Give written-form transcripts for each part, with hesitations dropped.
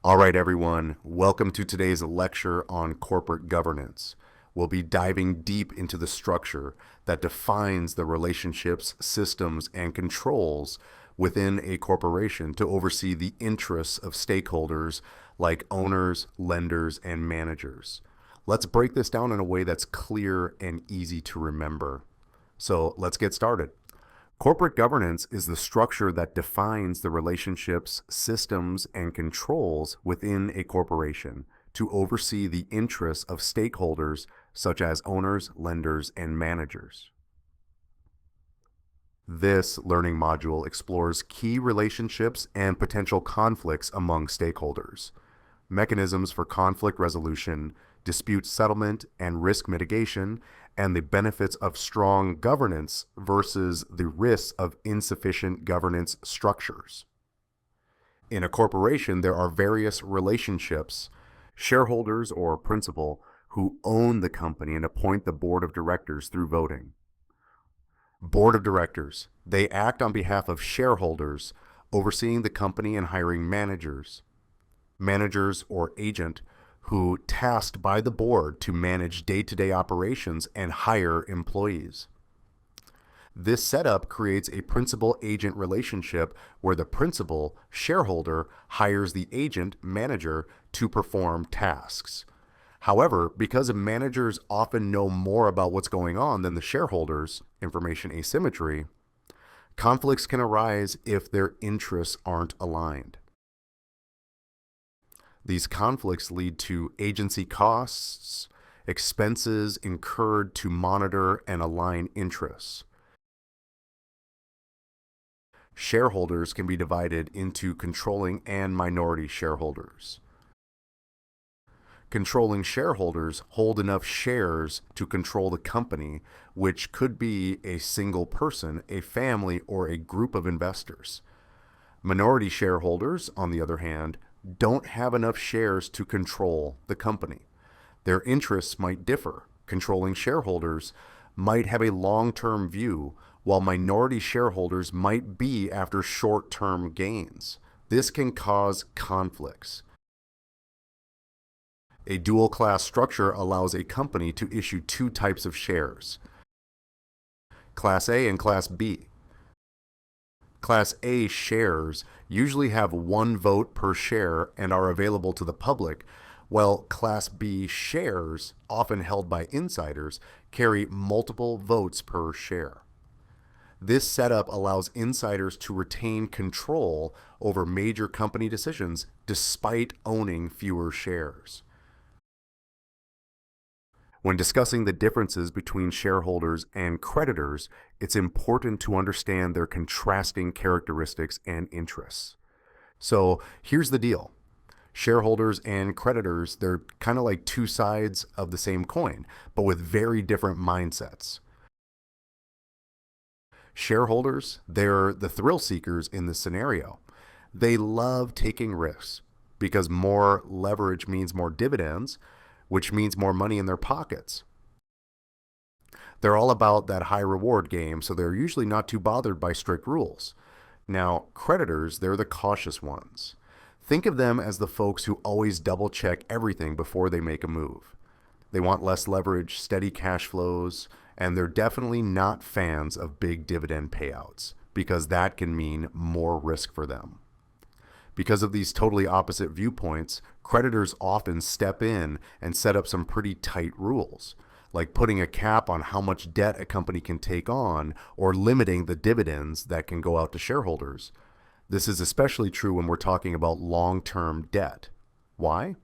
All right, everyone, welcome to today's lecture on corporate governance. We'll be diving deep into the structure that defines the relationships, systems, and controls within a corporation to oversee the interests of stakeholders like owners, lenders, and managers. Let's break this down in a way that's clear and easy to remember. So let's get started. Corporate governance is the structure that defines the relationships, systems, and controls within a corporation to oversee the interests of stakeholders such as owners, lenders, and managers. This learning module explores key relationships and potential conflicts among stakeholders, mechanisms for conflict resolution, dispute settlement, and risk mitigation, and the benefits of strong governance versus the risks of insufficient governance structures. In a corporation, there are various relationships, shareholders or principal, who own the company and appoint the board of directors through voting. Board of directors, they act on behalf of shareholders, overseeing the company and hiring managers. Managers or agent, who tasked by the board to manage day-to-day operations and hire employees. This setup creates a principal-agent relationship where the principal shareholder hires the agent manager to perform tasks. However, because managers often know more about what's going on than the shareholders, information asymmetry, conflicts can arise if their interests aren't aligned. These conflicts lead to agency costs, expenses incurred to monitor and align interests. Shareholders can be divided into controlling and minority shareholders. Controlling shareholders hold enough shares to control the company, which could be a single person, a family, or a group of investors. Minority shareholders, on the other hand, don't have enough shares to control the company. Their interests might differ. Controlling shareholders might have a long-term view, while minority shareholders might be after short-term gains. This can cause conflicts. A dual-class structure allows a company to issue two types of shares, Class A and Class B. Class A shares usually have one vote per share and are available to the public, while Class B shares, often held by insiders, carry multiple votes per share. This setup allows insiders to retain control over major company decisions despite owning fewer shares. When discussing the differences between shareholders and creditors, it's important to understand their contrasting characteristics and interests. So here's the deal. Shareholders and creditors, they're kind of like two sides of the same coin, but with very different mindsets. Shareholders, they're the thrill seekers in this scenario. They love taking risks because more leverage means more dividends, which means more money in their pockets. They're all about that high reward game, so they're usually not too bothered by strict rules. Now, creditors, they're the cautious ones. Think of them as the folks who always double check everything before they make a move. They want less leverage, steady cash flows, and they're definitely not fans of big dividend payouts because that can mean more risk for them. Because of these totally opposite viewpoints, creditors often step in and set up some pretty tight rules, like putting a cap on how much debt a company can take on or limiting the dividends that can go out to shareholders. This is especially true when we're talking about long-term debt. Why?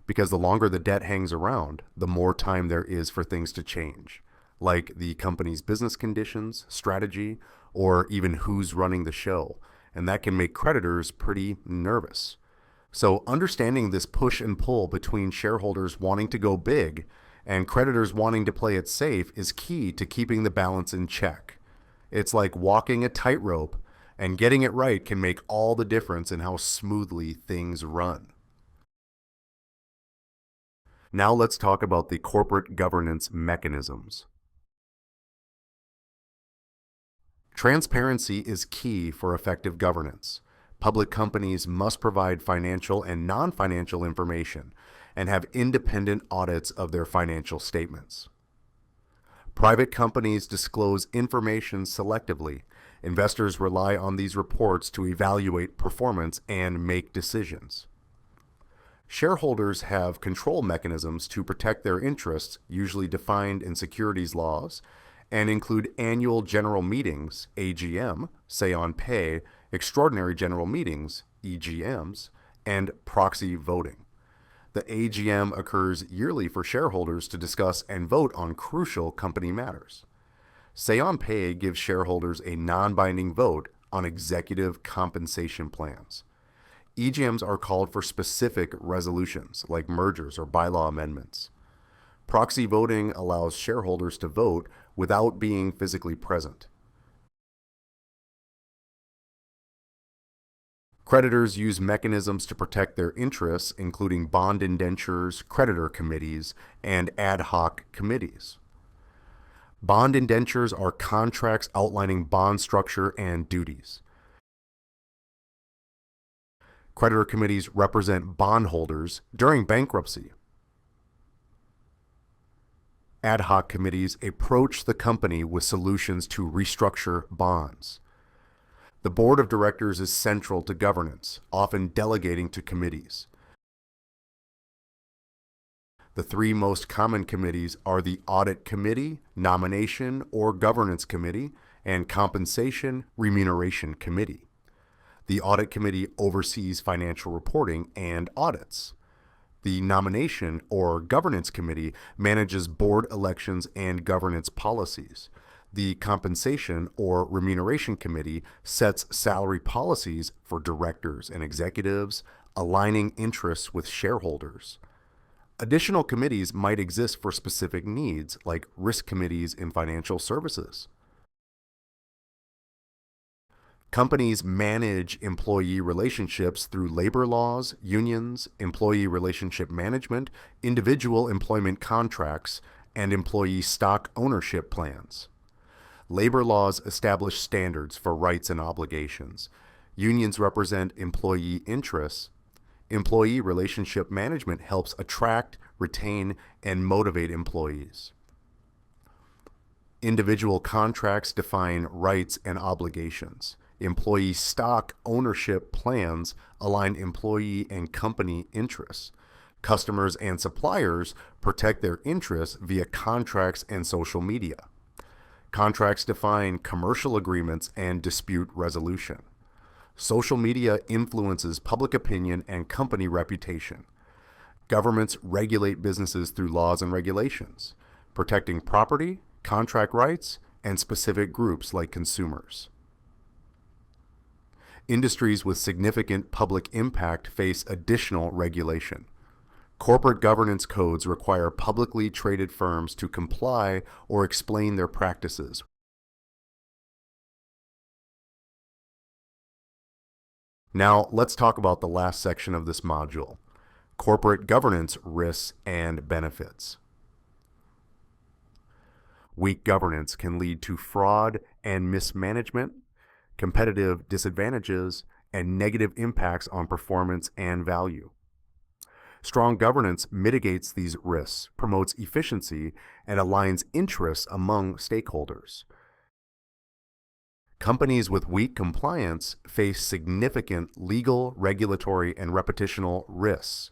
Because the longer the debt hangs around, the more time there is for things to change, like the company's business conditions, strategy, or even who's running the show. And that can make creditors pretty nervous. So understanding this push and pull between shareholders wanting to go big and creditors wanting to play it safe is key to keeping the balance in check. It's like walking a tightrope, and getting it right can make all the difference in how smoothly things run. Now let's talk about the corporate governance mechanisms. Transparency is key for effective governance. Public companies must provide financial and non-financial information and have independent audits of their financial statements. Private companies disclose information selectively. Investors rely on these reports to evaluate performance and make decisions. Shareholders have control mechanisms to protect their interests, usually defined in securities laws, and include annual general meetings, AGM, say on pay, extraordinary general meetings, EGMs, and proxy voting. The AGM occurs yearly for shareholders to discuss and vote on crucial company matters. Say on pay gives shareholders a non-binding vote on executive compensation plans. EGMs are called for specific resolutions, like mergers or bylaw amendments. Proxy voting allows shareholders to vote without being physically present. Creditors use mechanisms to protect their interests, including bond indentures, creditor committees, and ad hoc committees. Bond indentures are contracts outlining bond structure and duties. Creditor committees represent bondholders during bankruptcy. Ad hoc committees approach the company with solutions to restructure bonds. The board of directors is central to governance, often delegating to committees. The three most common committees are the Audit Committee, Nomination or Governance Committee, and Compensation Remuneration Committee. The Audit Committee oversees financial reporting and audits. The Nomination or Governance Committee manages board elections and governance policies. The Compensation or Remuneration Committee sets salary policies for directors and executives, aligning interests with shareholders. Additional committees might exist for specific needs, like risk committees in financial services. Companies manage employee relationships through labor laws, unions, employee relationship management, individual employment contracts, and employee stock ownership plans. Labor laws establish standards for rights and obligations. Unions represent employee interests. Employee relationship management helps attract, retain, and motivate employees. Individual contracts define rights and obligations. Employee stock ownership plans align employee and company interests. Customers and suppliers protect their interests via contracts and social media. Contracts define commercial agreements and dispute resolution. Social media influences public opinion and company reputation. Governments regulate businesses through laws and regulations, protecting property, contract rights, and specific groups like consumers. Industries with significant public impact face additional regulation. Corporate governance codes require publicly traded firms to comply or explain their practices. Now, let's talk about the last section of this module: corporate governance risks and benefits. Weak governance can lead to fraud and mismanagement, competitive disadvantages, and negative impacts on performance and value. Strong governance mitigates these risks, promotes efficiency, and aligns interests among stakeholders. Companies with weak compliance face significant legal, regulatory, and reputational risks.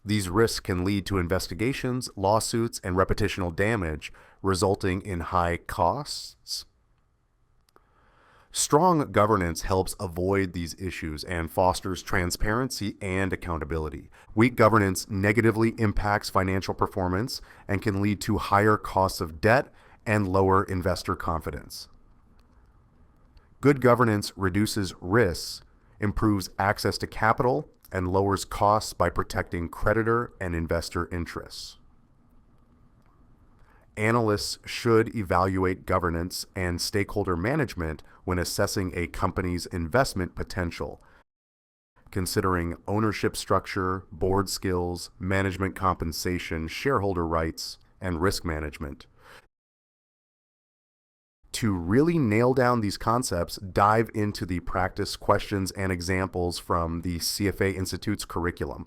These risks can lead to investigations, lawsuits, and reputational damage, resulting in high costs. Strong governance helps avoid these issues and fosters transparency and accountability. Weak governance negatively impacts financial performance and can lead to higher costs of debt and lower investor confidence. Good governance reduces risks, improves access to capital, and lowers costs by protecting creditor and investor interests. Analysts should evaluate governance and stakeholder management when assessing a company's investment potential, considering ownership structure, board skills, management compensation, shareholder rights, and risk management. To really nail down these concepts, dive into the practice questions and examples from the CFA Institute's curriculum.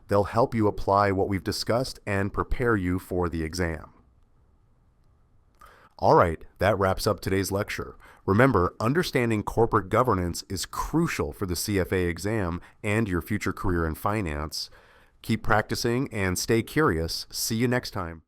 They'll help you apply what we've discussed and prepare you for the exam. All right, that wraps up today's lecture. Remember, understanding corporate governance is crucial for the CFA exam and your future career in finance. Keep practicing and stay curious. See you next time.